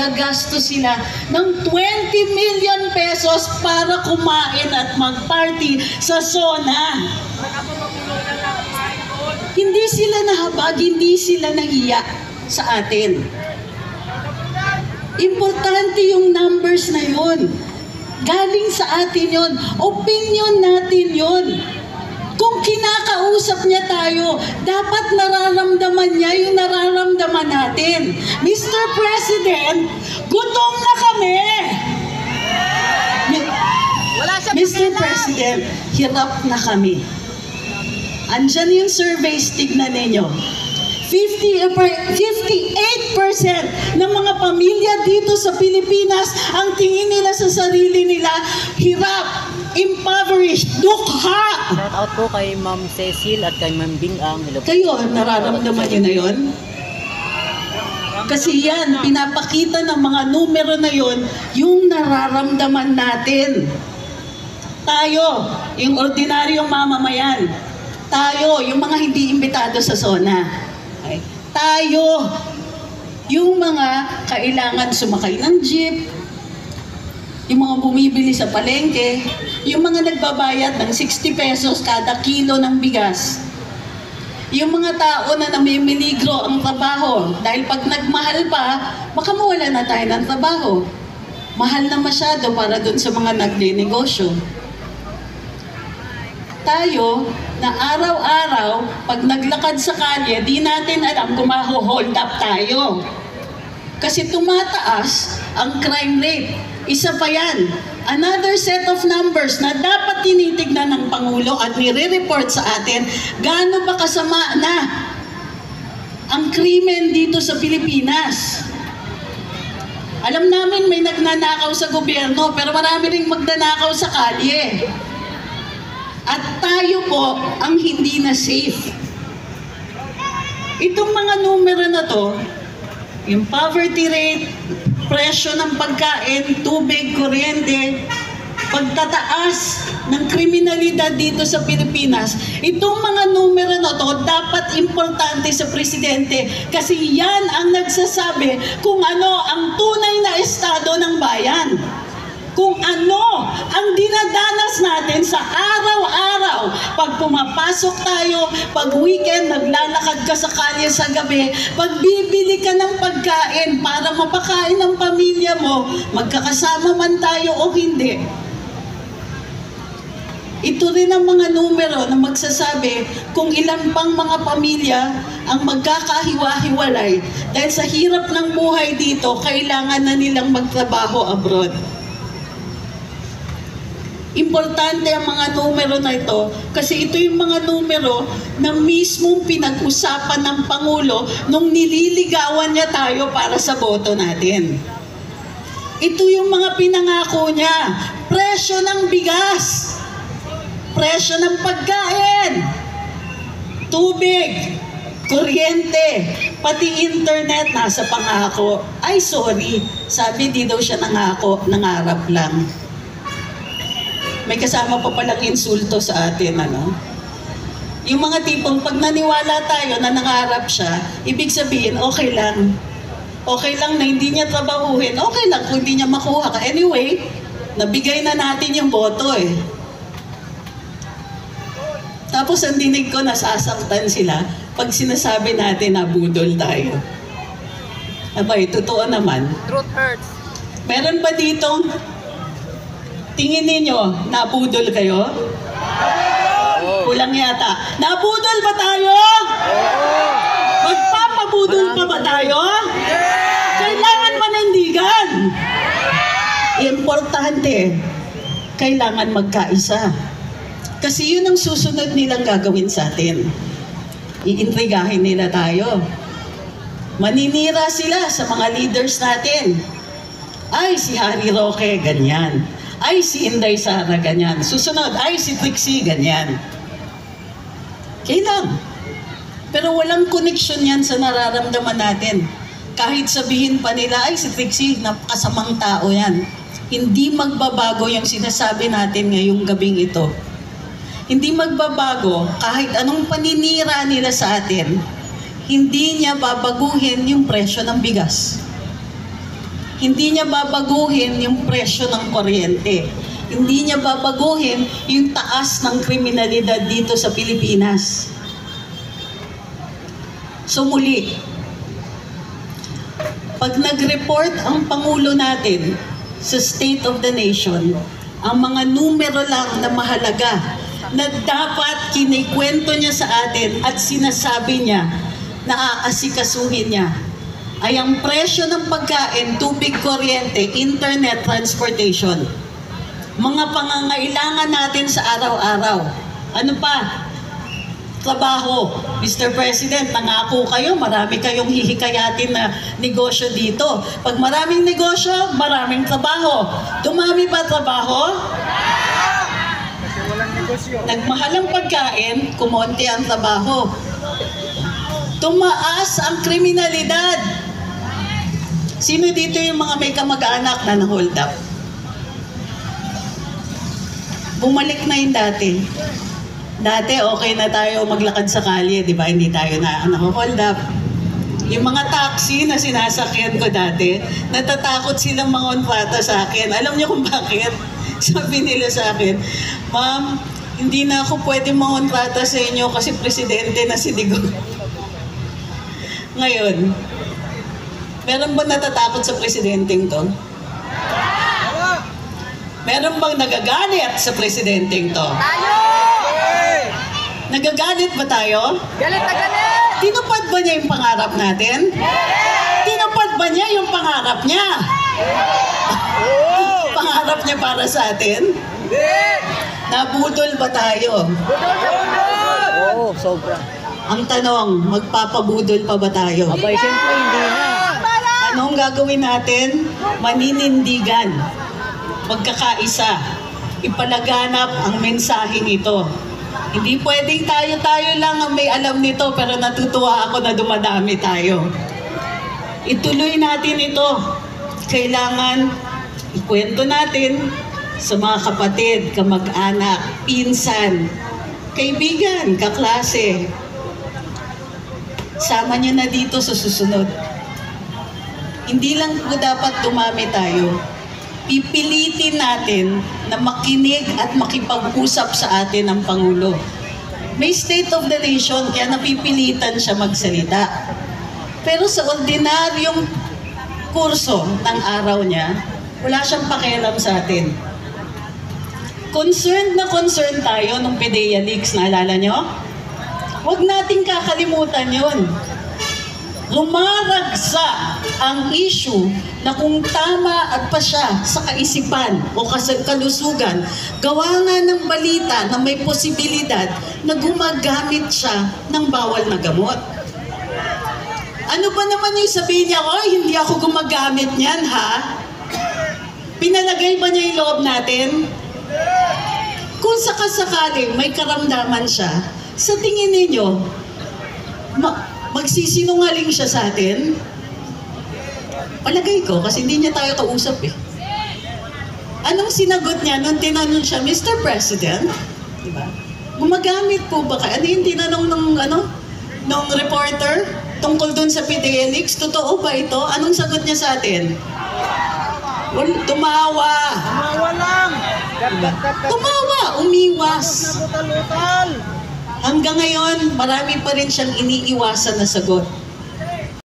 magagastos sila ng 20 million pesos para kumain at mag-party sa SONA. Hindi sila nahabag, hindi sila nahiya sa atin. Importante yung numbers na yun. Galing sa atin yun. Opinion natin yun. Kung kinakausap niya tayo, dapat nararamdaman niya yung nararamdaman natin. Mr. President, gutom na kami! Mr. President, hirap na kami. Andyan yung surveys, tignan ninyo. 58% ng mga pamilya dito sa Pilipinas ang tingin nila sa sarili nila, hirap, impoverished, dukha. Shout out po kay Ma'am Cecil at kay Ma'am Bingang. Hello. Kayo, nararamdaman nyo na yun? Kasi yan, pinapakita ng mga numero na yun, yung nararamdaman natin. Tayo, yung ordinaryong mamamayan. Tayo, yung mga hindi imbitado sa SONA. Okay. Tayo, yung mga kailangan sumakay ng jeep, yung mga bumibili sa palengke, yung mga nagbabayad ng 60 pesos kada kilo ng bigas, yung mga tao na namimiligro ang trabaho dahil pag nagmahal pa, baka mawala na tayo ng trabaho. Mahal na masyado para dun sa mga nagninegosyo. Tayo, na araw-araw, pag naglakad sa kalye, di natin alam kung maho-hold up tayo. Kasi tumataas ang crime rate. Isa pa yan. Another set of numbers na dapat tinitignan ng Pangulo at nire-report sa atin, gaano ba kasama na ang krimen dito sa Pilipinas. Alam namin may nagnanakaw sa gobyerno, pero marami ring magnanakaw sa kalye. At tayo po ang hindi na safe. Itong mga numero na to, yung poverty rate, presyo ng pagkain, tubig, kuryente, pagtataas ng kriminalidad dito sa Pilipinas, itong mga numero na to dapat importante sa Presidente kasi yan ang nagsasabi kung ano ang tunay na estado ng bayan. Kung ano ang dinadanas natin sa araw-araw. Pag pumapasok tayo, pag weekend, naglalakad ka sa kalye sa gabi, pag bibili ka ng pagkain para mapakain ng pamilya mo, magkakasama man tayo o hindi. Ito rin ang mga numero na magsasabi kung ilan pang mga pamilya ang magkakahiwa-hiwalay dahil sa hirap ng buhay dito, kailangan na nilang magtrabaho abroad. Importante ang mga numero na ito kasi ito yung mga numero na mismong pinag-usapan ng Pangulo nung nililigawan niya tayo para sa boto natin. Ito yung mga pinangako niya. Presyo ng bigas, presyo ng pagkain, tubig, kuryente, pati internet nasa pangako. Ay sorry, sabi di daw siya nangako, nangarap lang. May kasama pa palang insulto sa atin, ano? Yung mga tipong pag naniwala tayo na nangarap siya, ibig sabihin, okay lang. Okay lang na hindi niya trabahuhin. Okay lang kung hindi niya makuha ka. Anyway, nabigay na natin yung boto eh. Tapos ang dinig ko, nasasaktan sila pag sinasabi natin na budol tayo. Abay, totoo naman. Truth hurts. Meron ba ditong tingin ninyo, nabudol kayo? Kulang yata. Nabudol ba tayo? Magpapabudol pa ba tayo? Kailangan manindigan. Importante, kailangan magkaisa. Kasi yun ang susunod nilang gagawin sa atin. Iintrigahin nila tayo. Maninira sila sa mga leaders natin. Ay, si Harry Roque, ganyan. Ay, si Inday Sara, ganyan. Susunod, ay, si Trixie, ganyan. Kailan? Pero walang connection yan sa nararamdaman natin. Kahit sabihin pa nila, ay, si Trixie, napakasamang tao yan. Hindi magbabago yung sinasabi natin ngayong gabing ito. Hindi magbabago kahit anong paninira nila sa atin. Hindi niya babaguhin yung presyo ng bigas. Hindi niya babaguhin yung presyo ng kuryente. Hindi niya babaguhin yung taas ng kriminalidad dito sa Pilipinas. So muli, pag nag-report ang Pangulo natin sa State of the Nation, ang mga numero lang na mahalaga na dapat kinikwento niya sa atin at sinasabi niya na aasikasuhin niya ay ang presyo ng pagkain, tubig, kuryente, internet, transportation. Mga pangangailangan natin sa araw-araw. Ano pa? Trabaho. Mr. President, nangako kayo, marami kayong hihikayatin na negosyo dito. Pag maraming negosyo, maraming trabaho. Dumami ba trabaho? Nagmahal ang pagkain, kumonti ang trabaho. Tumaas ang kriminalidad. Sino dito yung mga may kamag-anak na na-hold up? Bumalik na yung dati. Dati okay na tayo maglakad sa kalye, di ba? Hindi tayo na-hold up. Yung mga taxi na sinasakyan ko dati, natatakot silang mangontrata sa akin. Alam niyo kung bakit? Sabi nila sa akin, "Ma'am, hindi na ako pwede mangontrata sa inyo kasi presidente na si Digong." Ngayon, meron ba natatakot sa presidenteng to? Meron bang nagagalit sa presidenteng to? Tayo! Nagagalit ba tayo? Galit na galit! Tinupad ba niya yung pangarap natin? Tinupad ba niya yung pangarap niya? Pangarap niya para sa atin? Nabudol ba tayo? Oo, sobra. Ang tanong, magpapabudol pa ba tayo? Abay, siyempre hindi na. Anong gagawin natin? Maninindigan. Magkakaisa. Ipalaganap ang mensaheng ito. Hindi pwedeng tayo-tayo lang ang may alam nito, pero natutuwa ako na dumadami tayo. Ituloy natin ito. Kailangan ikwento natin sa mga kapatid, kamag-anak, pinsan, kaibigan, kaklase. Sama niyo na dito sa susunod. Hindi lang po dapat dumami tayo. Pipilitin natin na makinig at makipag-usap sa atin ang Pangulo. May State of the Nation, kaya napipilitan siya magsalita. Pero sa ordinaryong kurso ng araw niya, wala siyang pakialam sa atin. Concerned na concerned tayo nung PDEA leaks, naalala nyo? Huwag nating kakalimutan yun. Lumaragsa ang issue na kung tama at pa siya sa kaisipan o kalusugan, gawa nga ng balita na may posibilidad na gumagamit siya ng bawal na gamot. Ano ba naman yung sabihin niya, "Oy, hindi ako gumagamit niyan, ha?" Pinalagay ba niya yung loob natin? Kung sakasakaling may karamdaman siya, sa tingin ninyo, magsisinungaling siya sa atin? Palagay ko, kasi hindi niya tayo kausap eh. Anong sinagot niya nung tinanong siya, "Mr. President," diba? "Gumagamit po ba kayo?" Ano yung tinanong ng reporter tungkol dun sa PDEA leaks? "Totoo ba ito?" Anong sagot niya sa atin? Tumawa. Tumawa lang. Diba? Tumawa, umiwas. Butal-butal. Hanggang ngayon, marami pa rin siyang iniiwasan na sagot.